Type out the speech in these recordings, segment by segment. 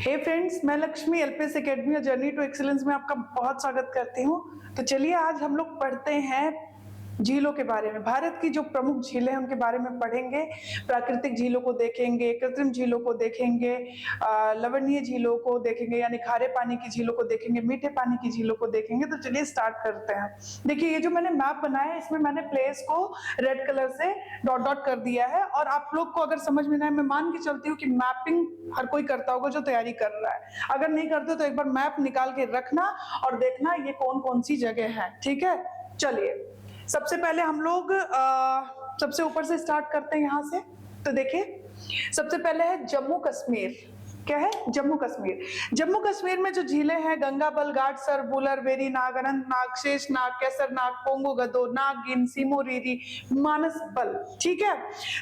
हे friends, मैं Lakshmi LPS academy और journey to excellence में आपका बहुत स्वागत करती हूँ। तो चलिए आज हम लोग पढ़ते हैं झीलों के बारे में। भारत की जो प्रमुख झीलें हैं उनके बारे में पढ़ेंगे। प्राकृतिक झीलों को देखेंगे, कृत्रिम झीलों को देखेंगे, लवणीय झीलों को देखेंगे यानी खारे पानी की झीलों को देखेंगे, मीठे पानी की झीलों को देखेंगे। तो चलिए स्टार्ट करते हैं। देखिए ये जो मैंने मैप बनाया है इसमें मैंने प्लेस को रेड कलर से डॉट डॉट कर दिया है। और आप लोग को अगर समझ में ना आए, मैं मान के चलती हूँ कि मैपिंग हर कोई करता होगा जो तैयारी कर रहा है। अगर नहीं करते तो एक बार मैप निकाल के रखना और देखना ये कौन कौन सी जगह है। ठीक है, चलिए सबसे पहले हम लोग सबसे ऊपर से स्टार्ट करते हैं यहां से। तो देखिए सबसे पहले है जम्मू कश्मीर। क्या है? जम्मू कश्मीर। जम्मू कश्मीर में जो झीलें हैं गंगा बल, गाडसर, बुलर, वेरी नाग, अनंतनाग, शेषनाग, केसरनाग, पोंगो गदो, नागिन, सिमोरीरी, मानस बल। ठीक है,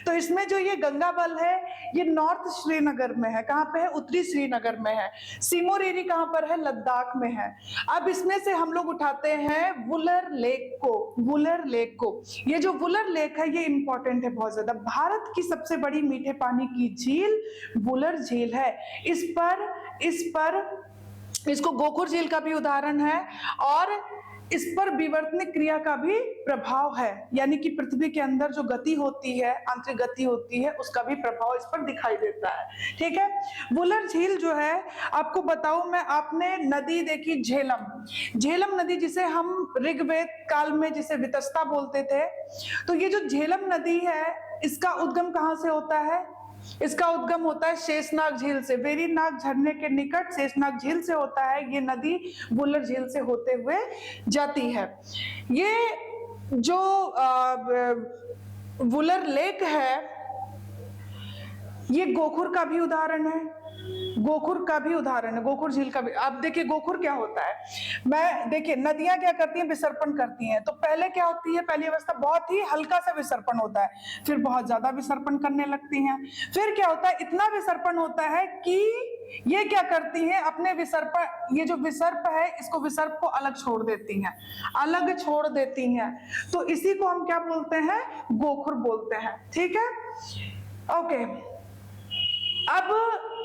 तो इसमें जो ये गंगा बल है ये नॉर्थ श्रीनगर में है। कहां पे है? उत्तरी श्रीनगर में है। सिमोरीरी कहां पर है? लद्दाख में है। अब इसमें से हम लोग उठाते हैं वुलर लेक को। वुलर लेक को, ये जो वुलर लेक है ये इंपॉर्टेंट है बहुत ज्यादा। भारत की सबसे बड़ी मीठे पानी की झील वुलर झील है। इस पर इसको गोखुर झील का भी उदाहरण है और इस पर विवर्तनिक क्रिया का भी प्रभाव है, यानी कि पृथ्वी के अंदर जो गति होती है, आंतरिक गति होती है, उसका भी प्रभाव इस पर दिखाई देता है। ठीक है, वुलर झील जो है आपको बताऊं मैं, आपने नदी देखी झेलम। झेलम नदी जिसे हम ऋग्वेद काल में जिसे वितस्ता बोलते थे, तो ये जो झेलम नदी है इसका उद्गम कहां से होता है? इसका उद्गम होता है शेषनाग झील से। वेरीनाग झरने के निकट शेषनाग झील से होता है। ये नदी वुलर झील से होते हुए जाती है। ये जो वुलर लेक है ये गोखुर का भी उदाहरण है। गोखुर का भी उदाहरण है, गोखुर झील का भी। अब देखिए गोखुर क्या होता है। मैं देखिए नदियां क्या करती हैं? विसर्पण करती हैं। तो पहले क्या होती है? पहली अवस्था बहुत ही हल्का सा विसर्पण होता है, फिर बहुत ज्यादा विसर्पण करने लगती हैं। फिर क्या होता है? इतना विसर्पण होता है कि ये क्या करती हैं? अपने विसर्पण, ये जो विसर्प है इसको विसर्प को अलग छोड़ देती हैं, अलग छोड़ देती हैं। तो इसी को हम क्या बोलते हैं? गोखुर बोलते हैं। ठीक है, ओके। अब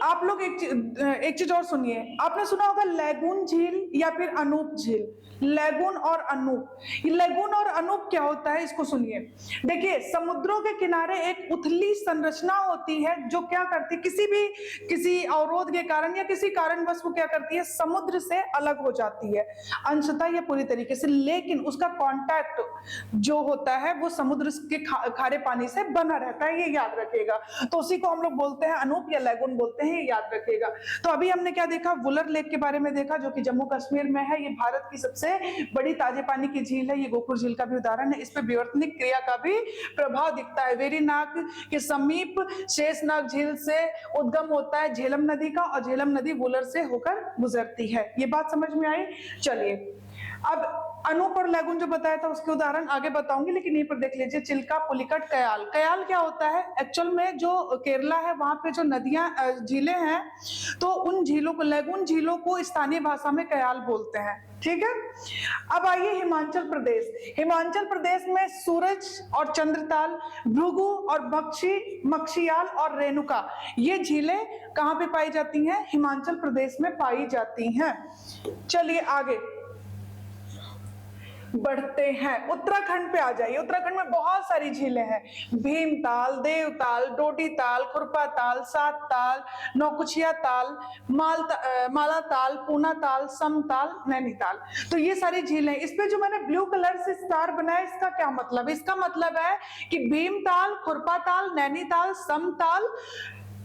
आप लोग एक चीज और सुनिए। आपने सुना होगा लैगून झील या फिर अनूप झील। लैगून और अनूप, ये लैगून और अनूप क्या होता है इसको सुनिए। देखिए समुद्रों के किनारे एक उथली संरचना होती है जो क्या करती है, किसी अवरोध के कारण या किसी कारणवश वो क्या करती है? समुद्र से अलग हो जाती है, अंशतः या पूरी तरीके से, लेकिन उसका कांटेक्ट जो होता है वो समुद्र के खारे पानी से बना रहता है। ये याद रखिएगा। तो उसी को हम लोग बोलते हैं अनूप या लैगून बोलते हैं, ये याद रखिएगा। तो अभी हमने क्या देखा? वुलर लेक के बारे में देखा जो कि जम्मू कश्मीर में है। ये भारत की सबसे बड़ी ताजे पानी की झील है। ये गोखुर झील का भी उदाहरण है। इस पे विवर्तनिक क्रिया का भी प्रभाव दिखता है। वेरीनाग के समीप शेषनाग झील से उद्गम होता है झेलम नदी का, और झेलम नदी वुलर से होकर गुजरती है। ये बात समझ में आई? चलिए अब अनूप और लैगून जो बताया था उसके उदाहरण आगे बताऊंगी, लेकिन यहीं पर देख लीजिए चिल्का, पुलिकट, कयाल। कयाल क्या होता है? एक्चुअल में जो केरला है वहां पे जो नदियां झीलें हैं तो उन झीलों को, लैगून झीलों को स्थानीय भाषा में कयाल बोलते हैं। ठीक है, अब आइए हिमाचल प्रदेश। हिमाचल प्रदेश में सूरज और चंद्रताल, भृगु और मक्षियाल और रेणुका, ये झीलें कहां पे पाई जाती हैं? हिमाचल प्रदेश में पाई जाती हैं। चलिए आगे बढ़ते हैं, उत्तराखंड पे आ जाइए। उत्तराखंड में बहुत सारी झीलें हैं। भीमताल, देवताल, डोडीताल, खुरपाताल, सातताल, नौकुचिया ताल, मालाताल, पूनाताल, समताल, नैनीताल। तो ये सारी झीलें। इस पे जो मैंने ब्लू कलर से स्टार बनाया इसका क्या मतलब है? इसका मतलब है कि भीमताल, खुरपाताल, नैनीताल, समताल,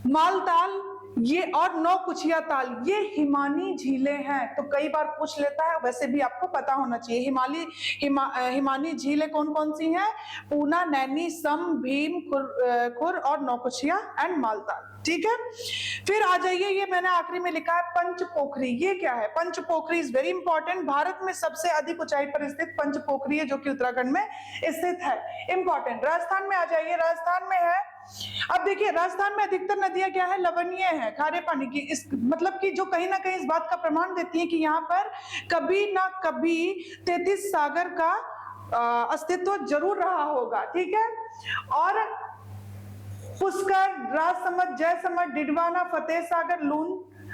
मालताल ये और नौकुचिया ताल ये हिमानी झीलें हैं। तो कई बार पूछ लेता है, वैसे भी आपको पता होना चाहिए। हिमानी झीलें कौन कौन सी हैं? पूना, नैनी, सम, भीम, खुर और नौकुचिया एंड मालताल। ठीक है, फिर आ जाइए, ये मैंने आखिरी में लिखा है पंचपोखरी। ये क्या है? पंचपोखरी इज वेरी इंपॉर्टेंट। भारत में सबसे अधिक ऊंचाई पर स्थित पंचपोखरी है जो कि उत्तराखंड में स्थित है। इंपॉर्टेंट। राजस्थान में आ जाइए, राजस्थान में है। अब देखिए राजस्थान में अधिकतर नदियां क्या है? लवणीय है, खारे पानी की। इस मतलब कि जो कहीं ना कहीं इस बात का प्रमाण देती है कि यहाँ पर कभी ना कभी 33 सागर का अस्तित्व जरूर रहा होगा। ठीक है, और पुष्कर, राजसमंद, जयसमंद, डिडवाना, फतेह सागर, लून,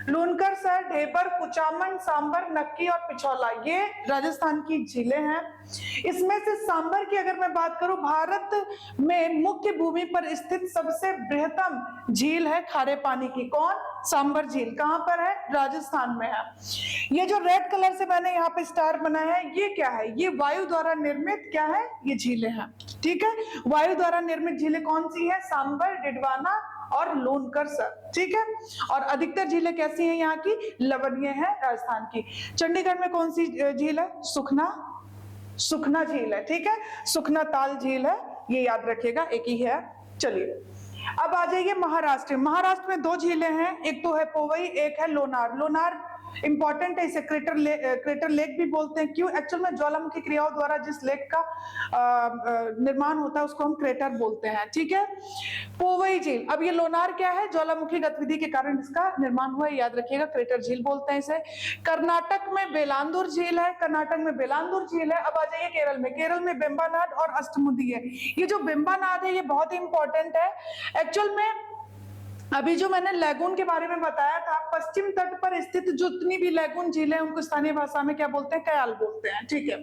लूनकर सर, ढेबर, कुचामन, सांबर, नक्की और पिछौला, ये राजस्थान की झीलें हैं। इसमें से सांबर की अगर मैं बात करूं, भारत में मुख्य भूमि पर स्थित सबसे बृहत्तम झील है खारे पानी की। कौन? सांबर झील। कहां पर है? राजस्थान में है। ये जो रेड कलर से मैंने यहाँ पे स्टार बनाया है, ये क्या है? ये वायु द्वारा निर्मित क्या है? ये झीलें हैं। ठीक है, वायु द्वारा निर्मित झीलें कौन सी है? सांबर, डिडवाना और लूनकर सर। ठीक है, और अधिकतर झीलें कैसी हैं यहाँ की? लवणीय है राजस्थान की। चंडीगढ़ में कौन सी झील है? सुखना झील है। ठीक है, सुखना ताल झील है, ये याद रखिएगा, एक ही है। चलिए अब आ जाइए महाराष्ट्र। महाराष्ट्र में दो झीलें हैं, एक तो है पोवई, एक है लोनार। लोनार इंपॉर्टेंट है, इसे क्रेटर लेक भी बोलते हैं। क्यों? एक्चुअल में ज्वालामुखी क्रियाओं द्वारा जिस लेक का निर्माण होता है उसको हम क्रेटर बोलते हैं। ठीक है, पोवई झील। अब ये लोनार क्या है? ज्वालामुखी गतिविधि के कारण इसका निर्माण हुआ है, याद रखिएगा, क्रेटर झील बोलते हैं इसे। कर्नाटक में बेलांदुर झील है, कर्नाटक में बेलांदुर झील है। अब आ जाइए केरल में। केरल में बेम्बानाड और अष्टमुदी है। ये जो बेम्बानाड है ये बहुत ही इंपॉर्टेंट है। एक्चुअल में अभी जो मैंने लैगून के बारे में बताया था, पश्चिम तट पर स्थित जितनी भी लैगून झीलें उनको स्थानीय भाषा में क्या बोलते हैं? कयाल बोलते हैं। ठीक है,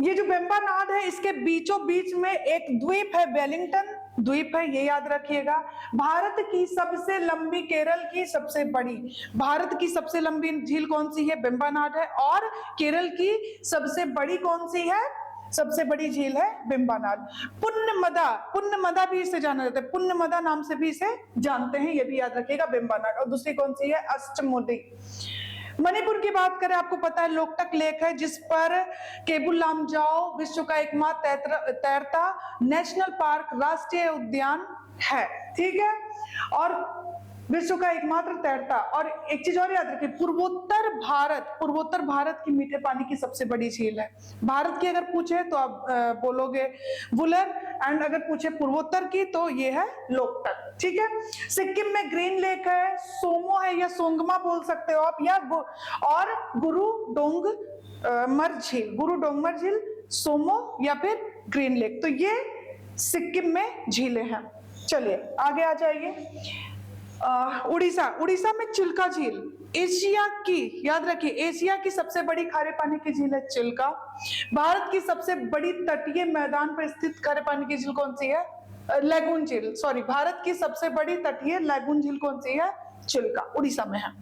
ये जो बेम्बानाड है इसके बीचों बीच में एक द्वीप है, वेलिंगटन द्वीप है, ये याद रखिएगा। भारत की सबसे लंबी, केरल की सबसे बड़ी, भारत की सबसे लंबी झील कौन सी है? बेम्बानाड है। और केरल की सबसे बड़ी कौन सी है? सबसे बड़ी झील है बेम्बानाड। पुण्यमदा भी इसे जाना जाता है, पुण्यमदा नाम से भी इसे जानते हैं, ये भी याद रखिएगा, बेम्बानाड। और दूसरी कौन सी है? अष्टमुदी। मणिपुर की बात करें, आपको पता है लोकटक लेक है जिस पर केबुल लामजाओ विश्व का एकमात्र तैरता नेशनल पार्क, राष्ट्रीय उद्यान है। ठीक है, और विश्व का एकमात्र तैरता। और एक चीज और याद रखिए, पूर्वोत्तर भारत की मीठे पानी की सबसे बड़ी झील है। भारत की अगर पूछे तो आप बोलोगे वुलर, एंड अगर पूछे पूर्वोत्तर की तो ये है लोकटक। ठीक है, सिक्किम में ग्रीन लेक है, सोमो है या सोंगमा बोल सकते हो आप, या और गुरु डोंगमर झील, सोमो या फिर ग्रीन लेक। तो ये सिक्किम में झीलें हैं। चलिए आगे आ जाइए। उड़ीसा में चिल्का झील, एशिया की, याद रखिए, एशिया की सबसे बड़ी खारे पानी की झील है चिल्का। भारत की सबसे बड़ी तटीय मैदान पर स्थित खारे पानी की झील कौन सी है? लैगून झील, सॉरी, भारत की सबसे बड़ी तटीय लैगून झील कौन सी है? चिल्का, उड़ीसा में है।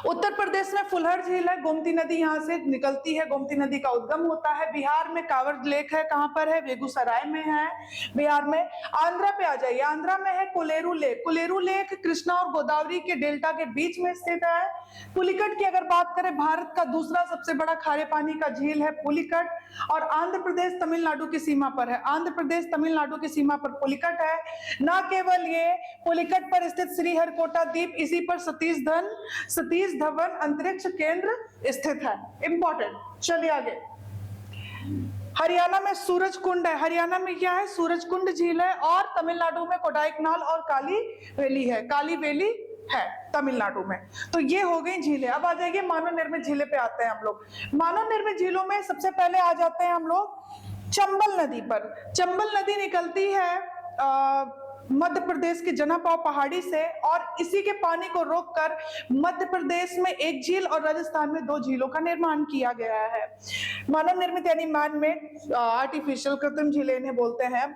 उत्तर प्रदेश में फुलहर झील है, गोमती नदी यहाँ से निकलती है, गोमती नदी का उद्गम होता है। बिहार में कांवर लेक है, कहां पर है? बेगूसराय में है, बिहार में। आंध्रा पे आ जाइए, आंध्रा में है कोलेरू लेक। कोलेरू लेक कृष्णा और गोदावरी के डेल्टा के बीच में स्थित है। पुलिकट की अगर बात करें, भारत का दूसरा सबसे बड़ा खारे पानी का झील है पुलिकट, और आंध्र प्रदेश तमिलनाडु की सीमा पर है। आंध्र प्रदेश तमिलनाडु की सीमा पर पुलिकट है। न केवल ये, पुलिकट पर स्थित श्रीहरिकोटा द्वीप, इसी पर सतीश धवन अंतरिक्ष केंद्र स्थित है। इंपॉर्टेंट। चलिए आगे। हरियाणा में सूरज कुंड है, हरियाणा में क्या है? सूरज कुंड झील है। और तमिलनाडु में कोडाईकनाल और काली वैली है, काली वैली है तमिलनाडु में। तो ये हो गई झीलें। अब आ जाइए मानव निर्मित झीलें पे आते हैं हम लोग। मानव निर्मित झीलों में सबसे पहले आ जाते हैं हम लोग चंबल नदी पर। चंबल नदी निकलती है मध्य प्रदेश के जनापाव पहाड़ी से, और इसी के पानी को रोककर मध्य प्रदेश में एक झील और राजस्थान में दो झीलों का निर्माण किया गया है। मानव निर्मित यानी मैन मेड, आर्टिफिशियल, कृत्रिम झीलें इन्हें बोलते हैं।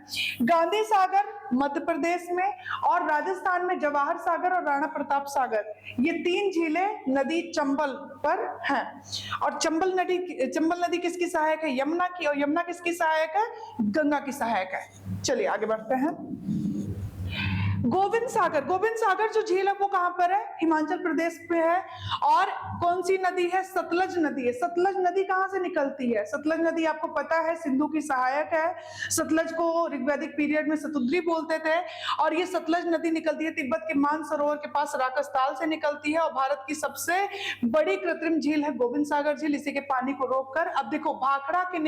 गांधी सागर मध्य प्रदेश में, और राजस्थान में जवाहर सागर और राणा प्रताप सागर, ये तीन झीलें नदी चंबल पर हैं। और चंबल नदी किसकी सहायक है? यमुना की। और यमुना किसकी सहायक है? गंगा की सहायक है। चलिए आगे बढ़ते हैं। गोविंद सागर जो झील है वो कहां पर है? हिमाचल प्रदेश में है। और कौन सी नदी है? सतलज नदी है। सतलज नदी कहां से निकलती है? सतलज नदी आपको पता है सिंधु की सहायक है। सतलज को ऋग्वैदिक पीरियड में सतुद्री बोलते थे। और ये सतलज नदी निकलती है तिब्बत के मानसरोवर के पास राकसताल से निकलती है। और भारत की सबसे बड़ी कृत्रिम झील है गोविंद सागर झील, इसी के पानी को रोककर। अब देखो भाखड़ा के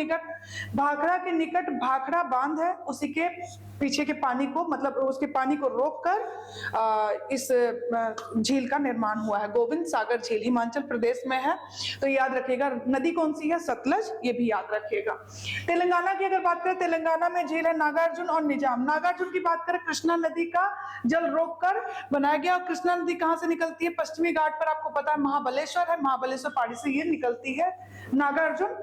निकट भाखड़ा बांध है, उसी के पीछे के पानी को, मतलब उसके पानी को रोक रोककर इस झील का निर्माण हुआ है। गोविंद सागर झील हिमाचल प्रदेश में है, तो याद रखिएगा। नदी कौन सी है? सतलज, ये भी याद रखिएगा। तेलंगाना की अगर बात करें, तेलंगाना में झील है नागार्जुन और निजाम। नागार्जुन की बात करें, कृष्णा नदी का जल रोककर बनाया गया। और कृष्णा नदी कहां से निकलती है? पश्चिमी घाट पर, आपको पता है महाबलेश्वर है, महाबलेश्वर पहाड़ी से ये निकलती है। नागार्जुन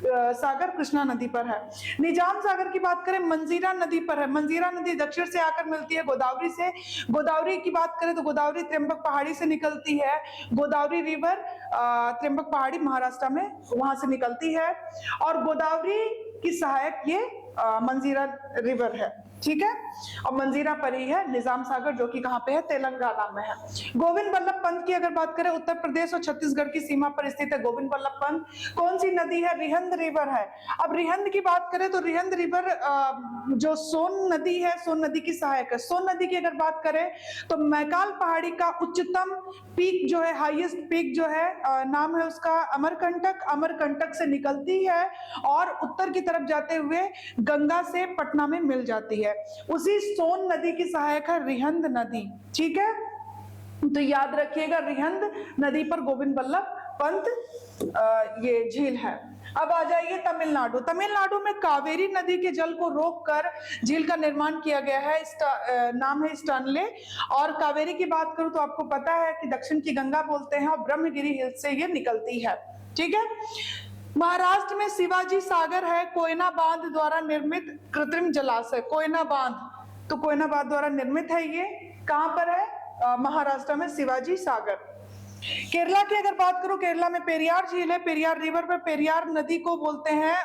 सागर कृष्णा नदी पर है। निजाम सागर की बात करें, मंजीरा नदी पर है। मंजीरा नदी दक्षिण से आकर मिलती है गोदावरी से। गोदावरी की बात करें तो गोदावरी त्र्यंबक पहाड़ी से निकलती है। गोदावरी रिवर त्र्यंबक पहाड़ी महाराष्ट्र में, वहां से निकलती है। और गोदावरी की सहायक ये मंजीरा रिवर है, ठीक है। और मंजीरा पर ही है निजाम सागर, जो कि कहां पे है? तेलंगाना में है। गोविंद बल्लभ पंत की अगर बात करें, उत्तर प्रदेश और छत्तीसगढ़ की सीमा पर स्थित है गोविंद बल्लभ पंत। कौन सी नदी है? रिहंद रिवर है। अब रिहंद की बात करें तो रिहंद रिवर जो सोन नदी है, सोन नदी की सहायक है। सोन नदी की अगर बात करें तो मैकाल पहाड़ी का उच्चतम पीक जो है, हाईएस्ट पीक जो है, नाम है उसका अमरकंटक। अमरकंटक से निकलती है और उत्तर की तरफ जाते हुए गंगा से पटना में मिल जाती है। उसी सोन नदी की सहायक है रिहंद नदी, ठीक है। तो याद रखिएगा, रिहंद नदी पर गोविंद बल्लभ पंत ये झील है। अब आ जाइए तमिलनाडु। तमिलनाडु में कावेरी नदी के जल को रोककर झील का निर्माण किया गया है। नाम है स्टानले। और कावेरी की बात करूं तो आपको पता है कि दक्षिण की गंगा बोलते हैं और ब्रह्मगिरी हिल से ये निकलती है, ठीक है। महाराष्ट्र में शिवाजी सागर है, कोयना बांध द्वारा निर्मित कृत्रिम जलाशय। कोयना बांध, तो कोयना बांध द्वारा निर्मित है ये। कहां पर है? महाराष्ट्र में शिवाजी सागर। केरला की अगर बात करूं, केरला में पेरियार झील है। पेरियार रिवर पर पेरियार नदी को बोलते हैं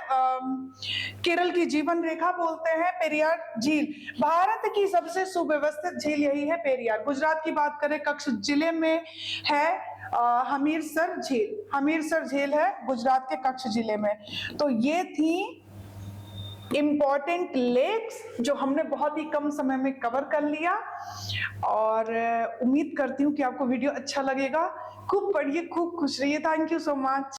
केरल की जीवन रेखा बोलते हैं पेरियार झील। भारत की सबसे सुव्यवस्थित झील यही है, पेरियार। गुजरात की बात करें, कच्छ जिले में है हमीरसर झील। हमीरसर झील है गुजरात के कच्छ जिले में। तो ये थी इंपॉर्टेंट लेक्स जो हमने बहुत ही कम समय में कवर कर लिया। और उम्मीद करती हूँ कि आपको वीडियो अच्छा लगेगा। खूब पढ़िए, खूब खुश रहिए। Thank you so much.